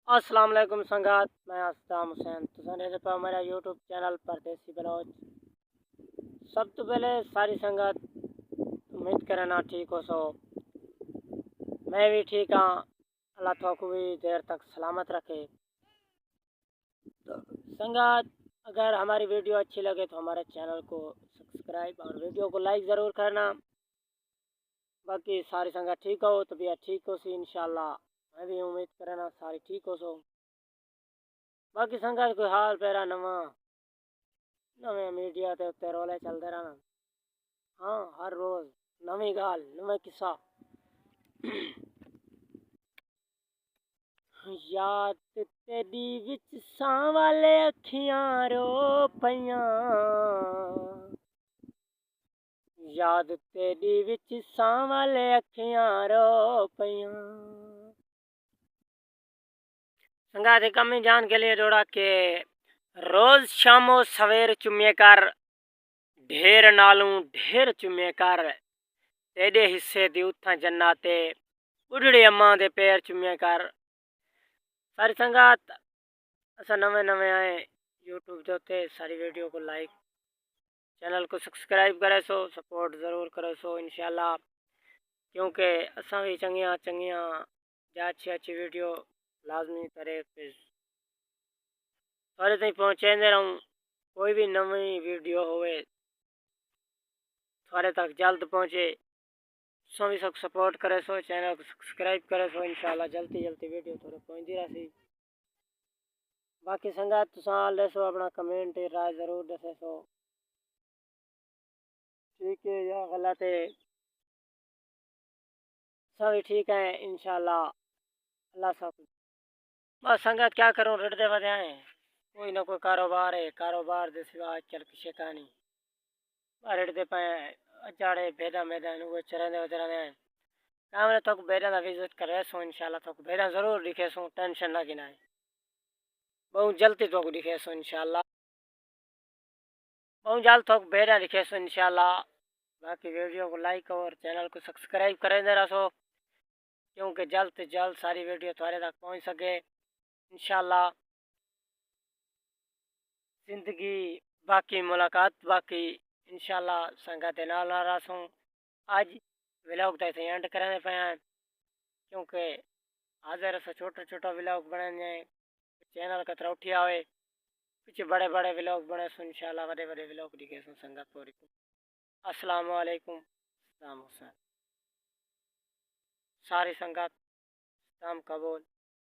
अस्सलाम वालेकुम संगात, मैं अस्ताम हुसैन। तो सर पर मेरा यूट्यूब चैनल परदेसी बलोच। सब तो पहले सारी संगत उम्मीद करना ठीक हो सो। मैं भी ठीक हाँ। अल्लाह थोको भी देर तक सलामत रखे। तो संगात, अगर हमारी वीडियो अच्छी लगे तो हमारे चैनल को सब्सक्राइब और वीडियो को लाइक ज़रूर करना। बाकी सारी संगत ठीक हो तो भी ठीक हो सी इंशाल्लाह। मैं भी उम्मीद करना सारी ठीक हो सो। बाकी संगत कोई हाल पैरा नवा नवे मीडिया ते उत्ते रोले चलते रहना। हाँ, हर रोज़ नवी गाल नवा किस्सा। याद तेरी विच सां वाले अखियां रो पईयां, याद तेरी विच सां वाले अखियां रो पईयां। संगाते कमी जान के लिए जोड़ा के रोज शामो सवेर चुम्मे कर, ढेर नालू ढेर चुम्मे कर, तेरे हिस्से दी उथा जन्नाते बुढ़ड़ी अम्मा दे पैर चुम्मे कर। सारी संगात असा नवे नवे आए यूट्यूब के उत्ते सारी वीडियो को लाइक, चैनल को सब्सक्राइब करे सो, सपोर्ट ज़रूर करो सो इंशाल्लाह। क्योंकि असा भी चंगिया चंगिया या अच्छी अच्छी वीडियो लाजमी करे सारे ताईं पहुँचाते रहूँ। कोई भी नवी वीडियो होवे सारे तक जल्द पहुँचे। सो भी सब सपोर्ट करे सो, चैनल को सब्सक्राइब करे सो इंशाल्लाह जल्दी जल्दी वीडियो थोड़े पहुँचती रहती। बाकी संगत तुसा दसो अपना कमेंट राय ज़रूर दसे सो, ठीक है या गलत है। सभी ठीक है इंशाल्लाह। अल्लाह सब बस संगत क्या करूँ, रटते बजे आए कोई ना कोई कारोबार है, कारोबार दे सिवा चल किसे कहानी रटते पे अचाड़े भेदा मेदा वो चरंदे वचरंदे आए काम ने तो भेदा ना विजिट करे सो इंशाल्लाह। तो भेदा ज़रूर दिखे सो, टेंशन ना गिनाए, बहुत जल्दी तो दिखे सो इंशाल्लाह। बहुत जल्द तो भेदा दिखे सो इंशाल्लाह। बाकी वीडियो को लाइक और चैनल को सब्सक्राइब करें जरा सो, क्योंकि जल्द से जल्द सारी वीडियो तुम्हारे तक पहुंच सके इंशाल्लाह। जिंदगी बाकी मुलाकात बाकी इंशाल्लाह। संगत नाल ना रसूं आज व्लॉग तो इसे एंड करने पे हैं, क्योंकि हाजिर से छोटा छोटा व्लॉग बनाने चैनल का तरह उठी आवे, पीछे बड़े बड़े व्लॉग बने सो इंशाल्लाह। बड़े बड़े व्लॉग दिखे सो संगत पूरी को। अस्सलाम वालेकुम, सलाम हुसैन। सारी संगत शाम कबूल।